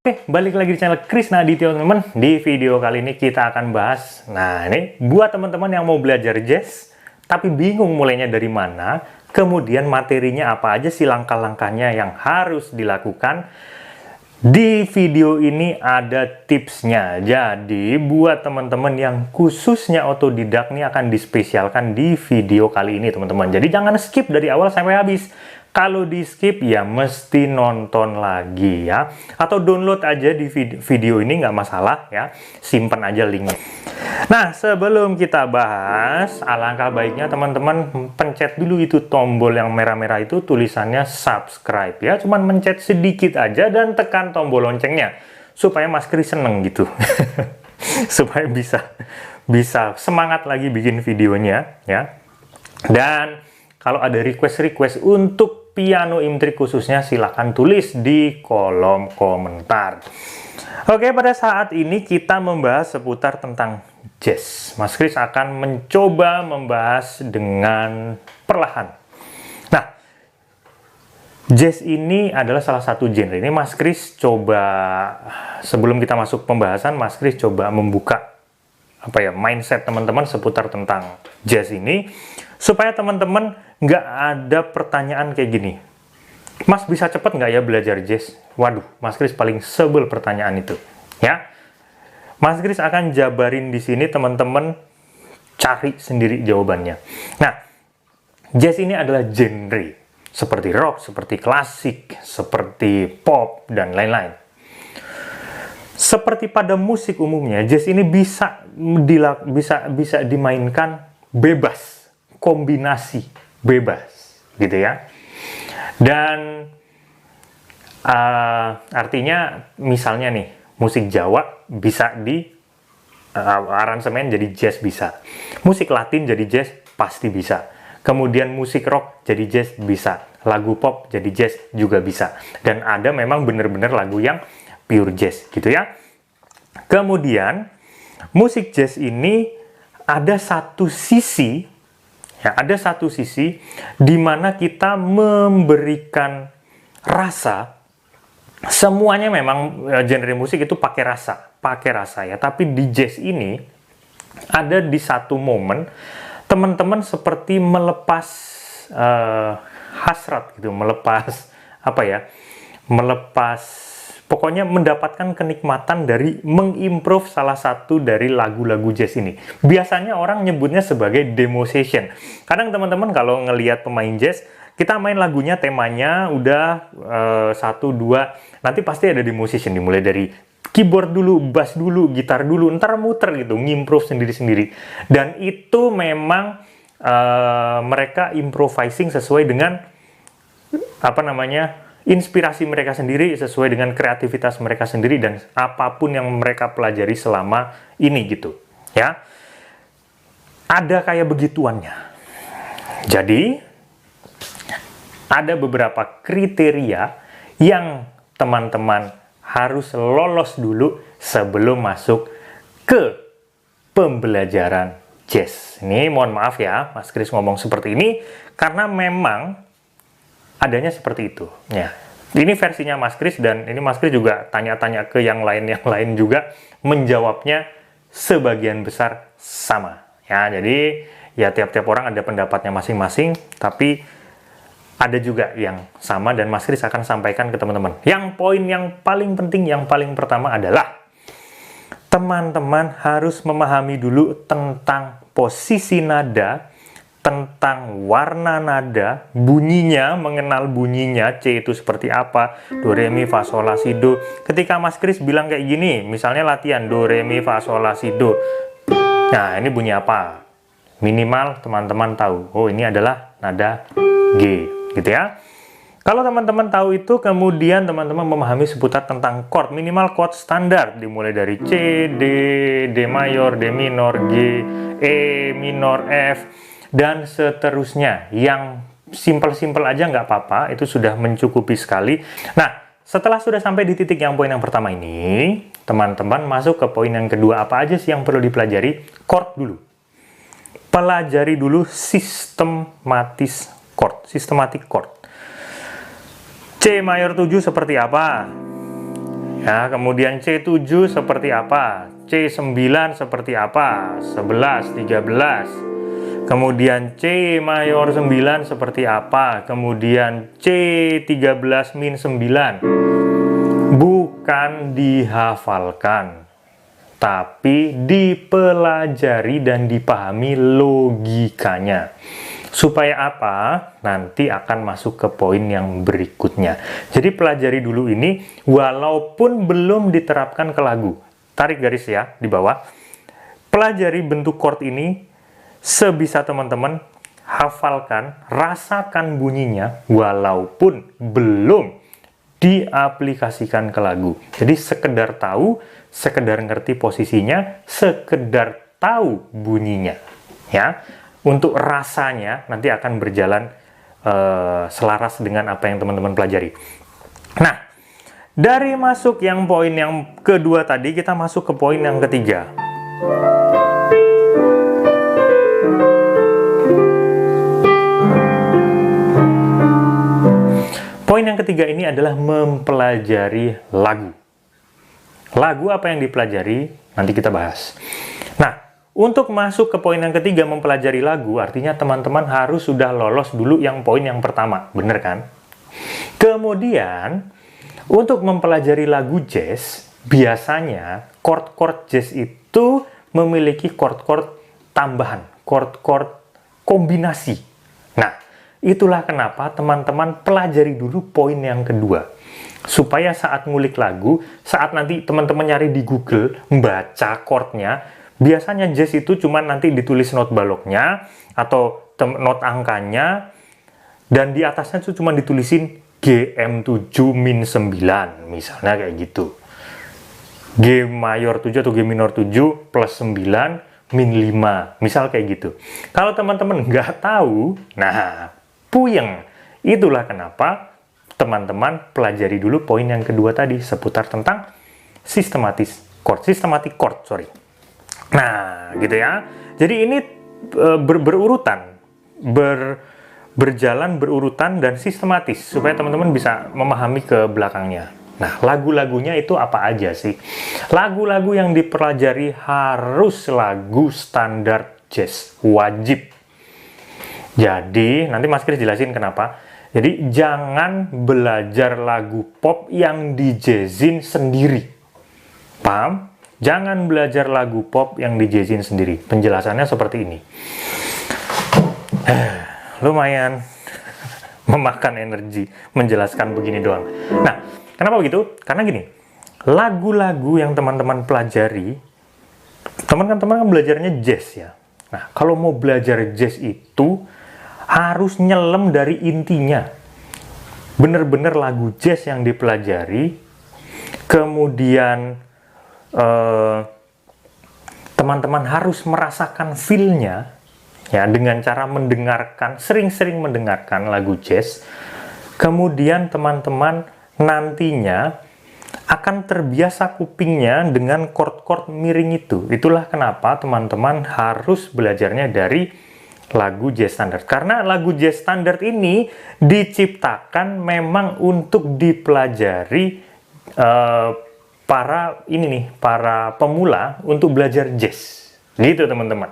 Oke, balik lagi di channel Krisna Aditya, teman-teman. Di video kali ini kita akan bahas, nah ini buat teman-teman yang mau belajar jazz tapi bingung mulainya dari mana, kemudian materinya apa aja sih langkah-langkahnya yang harus dilakukan. Di video ini ada tipsnya. Jadi buat teman-teman yang khususnya otodidak nih akan dispesialkan di video kali ini, teman-teman. Jadi jangan skip dari awal sampai habis. Kalau di skip ya mesti nonton lagi ya, atau download aja di video ini, nggak masalah ya, simpan aja linknya. Nah, sebelum kita bahas, alangkah baiknya teman-teman pencet dulu itu tombol yang merah-merah itu, tulisannya subscribe ya, cuman mencet sedikit aja dan tekan tombol loncengnya supaya Mas Kris seneng gitu. Supaya bisa semangat lagi bikin videonya ya. Dan kalau ada request untuk piano imtrik khususnya, silahkan tulis di kolom komentar. Oke, pada saat ini kita membahas seputar tentang jazz. Mas Kris akan mencoba membahas dengan perlahan. Nah, jazz ini adalah salah satu genre. Ini Mas Kris coba, sebelum kita masuk pembahasan, Mas Kris coba membuka mindset teman-teman seputar tentang jazz ini, supaya teman-teman nggak ada pertanyaan kayak gini, Mas bisa cepet nggak ya belajar jazz? Waduh, Mas Kris paling sebel pertanyaan itu ya. Mas Kris akan jabarin di sini, teman-teman cari sendiri jawabannya. Nah, jazz ini adalah genre seperti rock, seperti klasik, seperti pop dan lain-lain. Seperti pada musik umumnya, jazz ini bisa dimainkan bebas, kombinasi bebas, gitu ya. Dan artinya misalnya nih, musik Jawa bisa di aransemen jadi jazz bisa. Musik Latin jadi jazz pasti bisa. Kemudian musik rock jadi jazz bisa. Lagu pop jadi jazz juga bisa. Dan ada memang bener-bener lagu yang pure jazz gitu ya. Kemudian musik jazz ini ada satu sisi ya, di mana kita memberikan rasa. Semuanya memang genre musik itu pakai rasa ya. Tapi di jazz ini ada di satu momen teman-teman seperti melepas hasrat gitu, pokoknya mendapatkan kenikmatan dari mengimprove salah satu dari lagu-lagu jazz ini. Biasanya orang nyebutnya sebagai demo session. Kadang teman-teman kalau ngelihat pemain jazz, kita main lagunya, temanya udah 1, 2, nanti pasti ada demo session, dimulai dari keyboard dulu, bass dulu, gitar dulu, ntar muter gitu, ngimprove sendiri-sendiri. Dan itu memang mereka improvising sesuai dengan inspirasi mereka sendiri, sesuai dengan kreativitas mereka sendiri, dan apapun yang mereka pelajari selama ini gitu ya. Ada kayak begituannya. Jadi ada beberapa kriteria yang teman-teman harus lolos dulu sebelum masuk ke pembelajaran jazz. Ini mohon maaf ya, Mas Kris ngomong seperti ini karena memang adanya seperti itu ya. Ini versinya Mas Kris, dan ini Mas Kris juga tanya-tanya ke yang lain juga, menjawabnya sebagian besar sama ya. Jadi ya tiap-tiap orang ada pendapatnya masing-masing, tapi ada juga yang sama, dan Mas Kris akan sampaikan ke teman-teman. Yang poin yang paling penting, yang paling pertama adalah teman-teman harus memahami dulu tentang posisi nada, tentang warna nada, bunyinya, mengenal bunyinya, C itu seperti apa, do, re, mi, fa, sol, la, si, do. Ketika Mas Kris bilang kayak gini, misalnya latihan, do, re, mi, fa, sol, la, si, do. Nah, ini bunyi apa? Minimal teman-teman tahu, oh ini adalah nada G, gitu ya. Kalau teman-teman tahu itu, kemudian teman-teman memahami seputar tentang chord, minimal chord standar, dimulai dari C, D, D mayor, D minor, G, E minor, F, dan seterusnya. Yang simpel-simpel aja nggak apa-apa, itu sudah mencukupi sekali. Nah, setelah sudah sampai di titik yang poin yang pertama ini, teman-teman masuk ke poin yang kedua. Apa aja sih yang perlu dipelajari? Chord dulu. Pelajari dulu sistematis chord, sistematik chord. C mayor 7 seperti apa? Ya, kemudian C7 seperti apa, C9 seperti apa, 11, 13. Kemudian C mayor 9 seperti apa, kemudian C13 min 9. Bukan dihafalkan, tapi dipelajari dan dipahami logikanya. Supaya apa? Nanti akan masuk ke poin yang berikutnya. Jadi pelajari dulu ini walaupun belum diterapkan ke lagu. Tarik garis ya di bawah. Pelajari bentuk chord ini sebisa teman-teman, hafalkan, rasakan bunyinya walaupun belum diaplikasikan ke lagu. Jadi sekedar tahu, sekedar ngerti posisinya, sekedar tahu bunyinya. Ya. Untuk rasanya nanti akan berjalan selaras dengan apa yang teman-teman pelajari. Nah, dari masuk yang poin yang kedua tadi, kita masuk ke poin yang ketiga. Poin yang ketiga ini adalah mempelajari lagu. Lagu apa yang dipelajari? Nanti kita bahas. Nah, untuk masuk ke poin yang ketiga, mempelajari lagu, artinya teman-teman harus sudah lolos dulu yang poin yang pertama, bener kan? Kemudian, untuk mempelajari lagu jazz, biasanya chord-chord jazz itu memiliki chord-chord tambahan, chord-chord kombinasi. Nah, itulah kenapa teman-teman pelajari dulu poin yang kedua. Supaya saat ngulik lagu, saat nanti teman-teman nyari di Google, membaca chordnya, biasanya jazz itu cuma nanti ditulis not baloknya atau not angkanya, dan di atasnya itu cuma ditulisin GM7 min 9, misalnya kayak gitu. G mayor 7 atau G minor 7 plus 9 min 5, misal kayak gitu. Kalau teman-teman nggak tahu, nah puyeng. Itulah kenapa teman-teman pelajari dulu poin yang kedua tadi seputar tentang systematic chord, sorry. Nah, gitu ya. Jadi ini berurutan, berjalan berurutan dan sistematis supaya teman-teman bisa memahami ke belakangnya. Nah, lagu-lagunya itu apa aja sih? Lagu-lagu yang dipelajari harus lagu standar jazz, wajib. Jadi, nanti Mas Kris jelasin kenapa. Jadi, jangan belajar lagu pop yang dijazzin sendiri. Paham? Jangan belajar lagu pop yang dijazzin sendiri. Penjelasannya seperti ini. Lumayan memakan energi menjelaskan begini doang. Nah, kenapa begitu? Karena gini, lagu-lagu yang teman-teman pelajari, teman-teman kan belajarnya jazz ya. Nah, kalau mau belajar jazz itu harus nyelam dari intinya. Bener-bener lagu jazz yang dipelajari, kemudian teman-teman harus merasakan feel-nya ya dengan cara mendengarkan, sering-sering mendengarkan lagu jazz. Kemudian teman-teman nantinya akan terbiasa kupingnya dengan chord-chord miring itu. Itulah kenapa teman-teman harus belajarnya dari lagu jazz standar. Karena lagu jazz standar ini diciptakan memang untuk dipelajari para pemula untuk belajar jazz, gitu teman-teman.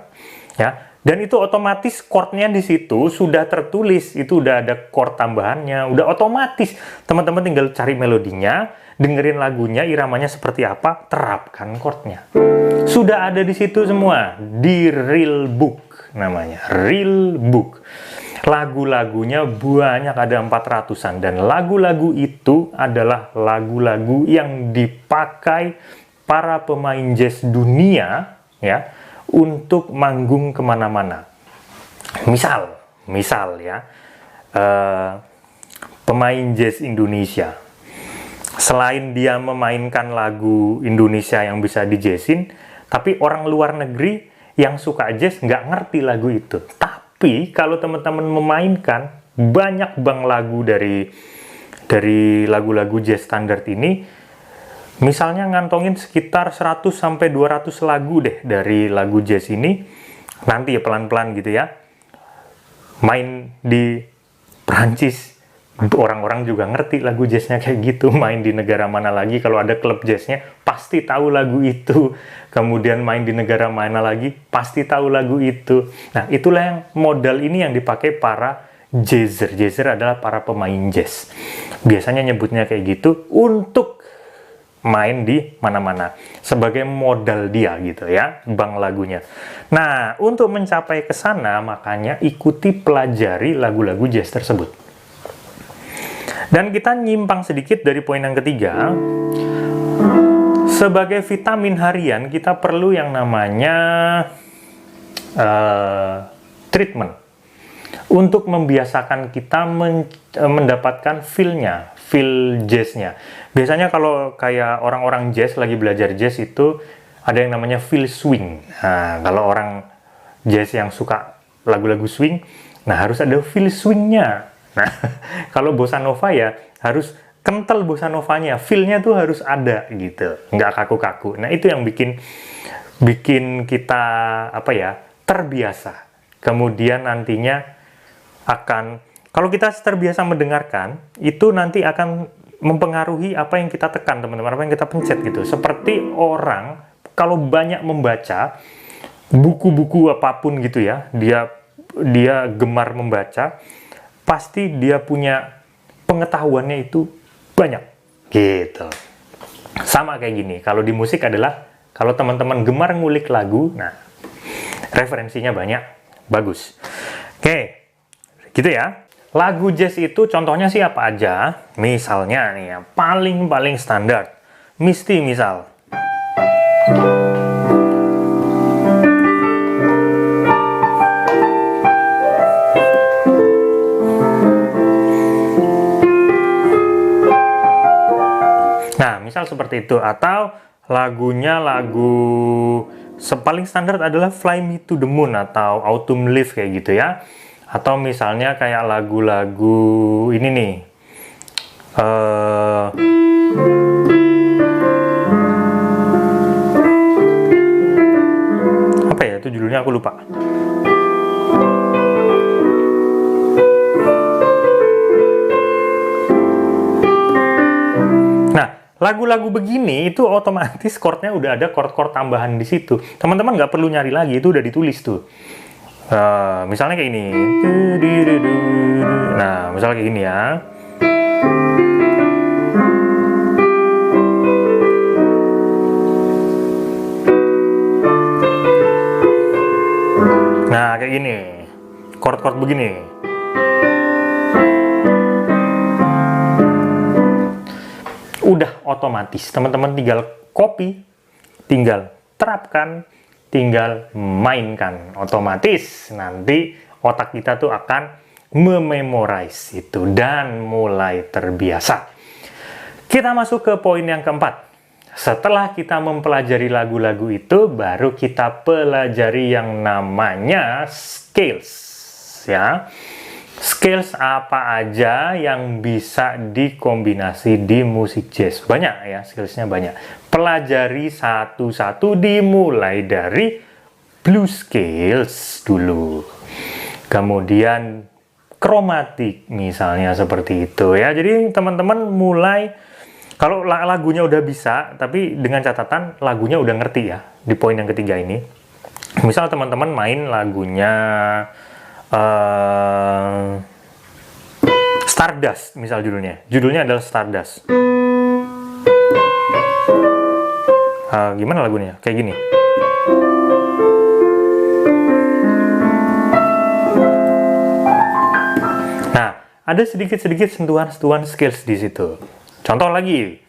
Ya, dan itu otomatis chordnya di situ sudah tertulis, itu udah ada chord tambahannya, udah otomatis. Teman-teman tinggal cari melodinya, dengerin lagunya, iramanya seperti apa, terapkan chordnya. Sudah ada di situ semua, di real book namanya, real book. Lagu-lagunya banyak, ada 400-an, dan lagu-lagu itu adalah lagu-lagu yang dipakai para pemain jazz dunia ya untuk manggung kemana-mana. Misal ya, pemain jazz Indonesia, selain dia memainkan lagu Indonesia yang bisa dijazzin, tapi orang luar negeri yang suka jazz nggak ngerti lagu itu. Tapi kalau teman-teman memainkan banyak lagu dari lagu-lagu jazz standar ini, misalnya ngantongin sekitar 100 sampai 200 lagu deh dari lagu jazz ini, nanti ya pelan-pelan gitu ya, main di Prancis, Orang-orang juga ngerti lagu jazznya kayak gitu, main di negara mana lagi, kalau ada klub jazznya, pasti tahu lagu itu. Kemudian main di negara mana lagi, pasti tahu lagu itu. Nah, itulah yang modal ini yang dipakai para jazzer. Jazzer adalah para pemain jazz. Biasanya nyebutnya kayak gitu untuk main di mana-mana. Sebagai modal dia gitu ya, bank lagunya. Nah, untuk mencapai ke sana, makanya ikuti pelajari lagu-lagu jazz tersebut. Dan kita nyimpang sedikit dari poin yang ketiga. Sebagai vitamin harian, kita perlu yang namanya treatment. Untuk membiasakan kita mendapatkan feel-nya, feel jazznya. Biasanya kalau kayak orang-orang jazz lagi belajar jazz itu ada yang namanya feel swing. Nah, kalau orang jazz yang suka lagu-lagu swing, nah harus ada feel swingnya. Nah, kalau bossa nova ya harus kental bossa novanya, feel-nya tuh harus ada gitu, nggak kaku-kaku. Nah, itu yang bikin kita apa ya, terbiasa. Kemudian nantinya akan, kalau kita terbiasa mendengarkan, itu nanti akan mempengaruhi apa yang kita tekan, teman-teman, apa yang kita pencet gitu. Seperti orang kalau banyak membaca buku-buku apapun gitu ya, dia gemar membaca, pasti dia punya pengetahuannya itu banyak gitu. Sama kayak gini, kalau di musik adalah kalau teman-teman gemar ngulik lagu, nah referensinya banyak, bagus. Oke, gitu ya. Lagu jazz itu contohnya sih apa aja? Misalnya nih ya, paling standar, Misty misal. Nah, misal seperti itu. Atau lagunya paling standar adalah Fly Me to the Moon atau Autumn Leaf kayak gitu ya. Atau misalnya kayak lagu-lagu ini nih. Apa ya itu judulnya, aku lupa. Lagu-lagu begini itu otomatis chordnya udah ada chord-chord tambahan di situ. Teman-teman nggak perlu nyari lagi, itu udah ditulis tuh. Misalnya kayak ini. Nah, misalnya kayak gini ya. Nah, kayak gini. Chord-chord begini. Udah otomatis, teman-teman tinggal copy, tinggal terapkan, tinggal mainkan. Otomatis nanti otak kita tuh akan mememorize itu dan mulai terbiasa. Kita masuk ke poin yang keempat. Setelah kita mempelajari lagu-lagu itu, baru kita pelajari yang namanya skills ya. Skills apa aja yang bisa dikombinasi di musik jazz? Banyak ya, skillsnya banyak. Pelajari satu-satu, dimulai dari blues skills dulu. Kemudian kromatik misalnya seperti itu ya. Jadi teman-teman mulai, kalau lagunya udah bisa, tapi dengan catatan lagunya udah ngerti ya, di poin yang ketiga ini. Misal teman-teman main lagunya Stardust misal judulnya adalah Stardust. Gimana lagunya? Kayak gini. Nah, ada sedikit-sedikit sentuhan-sentuhan skills di situ. Contoh lagi.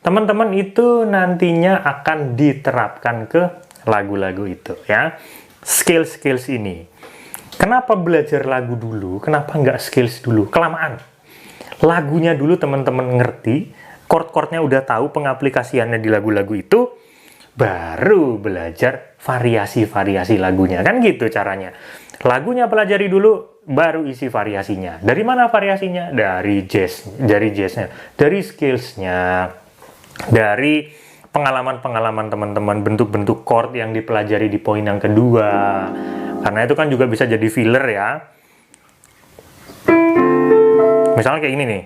Teman-teman itu nantinya akan diterapkan ke lagu-lagu itu ya. Skills ini. Kenapa belajar lagu dulu? Kenapa nggak skills dulu? Kelamaan. Lagunya dulu teman-teman ngerti, chord-chordnya udah tahu, pengaplikasiannya di lagu-lagu itu, baru belajar variasi-variasi lagunya. Kan gitu caranya. Lagunya pelajari dulu, baru isi variasinya. Dari mana variasinya? Dari jazznya, dari skillsnya, dari pengalaman-pengalaman teman-teman, bentuk-bentuk chord yang dipelajari di poin yang kedua. Karena itu kan juga bisa jadi filler ya. Misalnya kayak ini nih.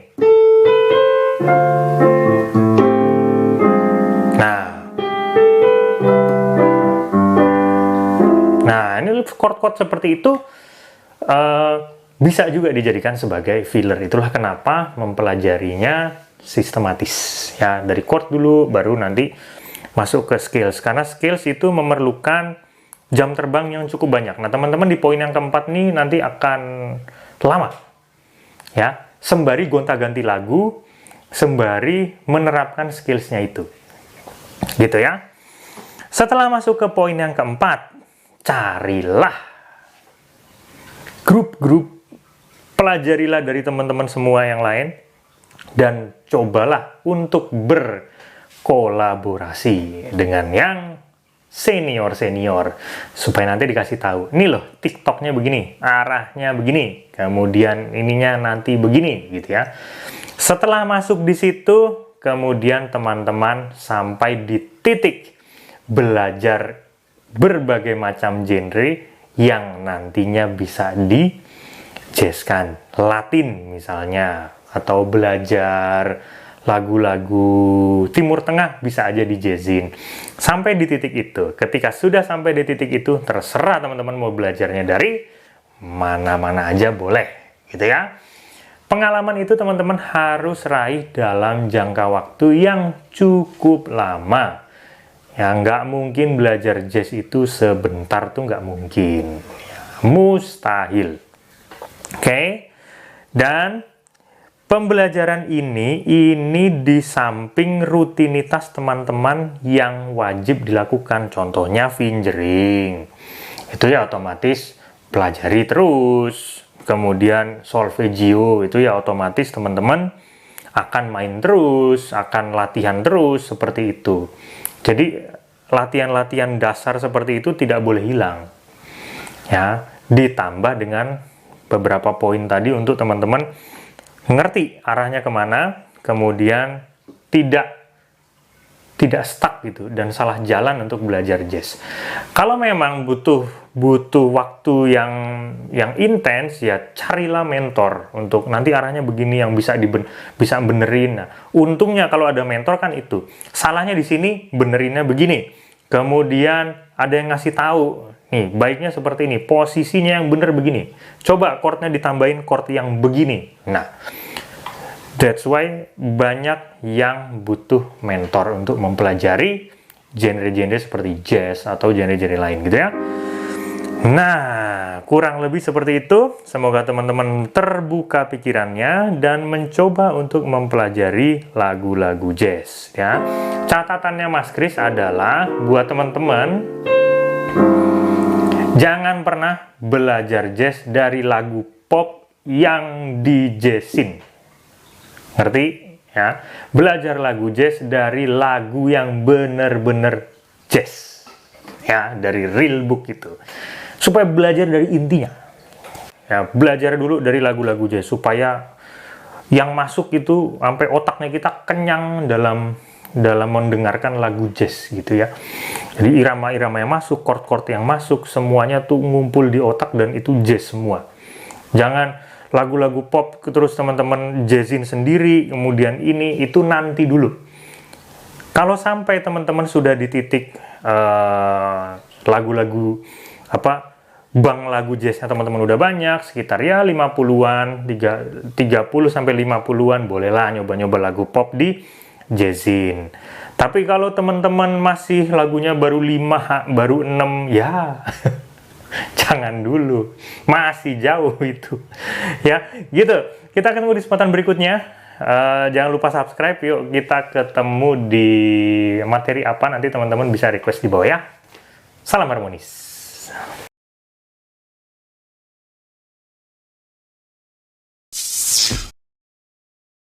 Nah, ini chord-chord seperti itu bisa juga dijadikan sebagai filler. Itulah kenapa mempelajarinya sistematis. Ya, dari chord dulu, baru nanti masuk ke skills. Karena skills itu memerlukan jam terbang yang cukup banyak. Nah, teman-teman di poin yang keempat nih nanti akan lama. Ya, sembari gonta-ganti lagu, sembari menerapkan skillsnya itu. Gitu ya. Setelah masuk ke poin yang keempat, carilah grup-grup, pelajarilah dari teman-teman semua yang lain, dan cobalah untuk berkolaborasi dengan yang senior-senior, supaya nanti dikasih tahu, nih loh TikToknya begini, arahnya begini, kemudian ininya nanti begini, gitu ya. Setelah masuk di situ, kemudian teman-teman sampai di titik belajar berbagai macam genre yang nantinya bisa di-jazzkan. Latin misalnya, atau belajar lagu-lagu Timur Tengah bisa aja di-jazzin. Sampai di titik itu. Ketika sudah sampai di titik itu, terserah teman-teman mau belajarnya dari mana-mana aja boleh, gitu ya. Pengalaman itu teman-teman harus raih dalam jangka waktu yang cukup lama. Ya, nggak mungkin belajar jazz itu sebentar tuh, nggak mungkin. Mustahil. Oke? Dan pembelajaran ini di samping rutinitas teman-teman yang wajib dilakukan. Contohnya fingering. Itu ya otomatis pelajari terus. Kemudian solfeggio itu ya otomatis teman-teman akan main terus, akan latihan terus, seperti itu. Jadi latihan-latihan dasar seperti itu tidak boleh hilang. Ya, ditambah dengan beberapa poin tadi untuk teman-teman ngerti arahnya kemana, kemudian tidak stuck gitu dan salah jalan untuk belajar jazz. Kalau memang butuh waktu yang intens, ya carilah mentor untuk nanti arahnya begini yang bisa benerin. Nah, untungnya kalau ada mentor kan itu. Salahnya di sini benerinnya begini. Kemudian ada yang ngasih tahu, nih baiknya seperti ini, posisinya yang bener begini. Coba chordnya ditambahin chord yang begini. Nah, that's why banyak yang butuh mentor untuk mempelajari genre-genre seperti jazz atau genre-genre lain gitu ya. Nah, kurang lebih seperti itu. Semoga teman-teman terbuka pikirannya dan mencoba untuk mempelajari lagu-lagu jazz ya. Catatannya Mas Kris adalah buat teman-teman, jangan pernah belajar jazz dari lagu pop yang di-jazzin. Ngerti? Ya, belajar lagu jazz dari lagu yang bener-bener jazz. Ya, dari real book itu. Supaya belajar dari intinya. Ya, belajar dulu dari lagu-lagu jazz supaya yang masuk itu sampai otaknya kita kenyang dalam mendengarkan lagu jazz gitu ya. Jadi irama-irama yang masuk, chord-chord yang masuk, semuanya tuh ngumpul di otak dan itu jazz semua. Jangan lagu-lagu pop terus teman-teman jazzin sendiri, kemudian ini itu nanti dulu. Kalau sampai teman-teman sudah di titik lagu-lagu bank lagu jazznya teman-teman udah banyak, sekitar ya 50-an, 30 sampai 50-an, bolehlah nyoba-nyoba lagu pop di jazzin. Tapi kalau teman-teman masih lagunya baru 5, baru 6, ya jangan dulu, masih jauh itu ya, gitu. Kita ketemu di kesempatan berikutnya. Jangan lupa subscribe. Yuk kita ketemu di materi apa nanti teman-teman bisa request di bawah ya. Salam harmonis.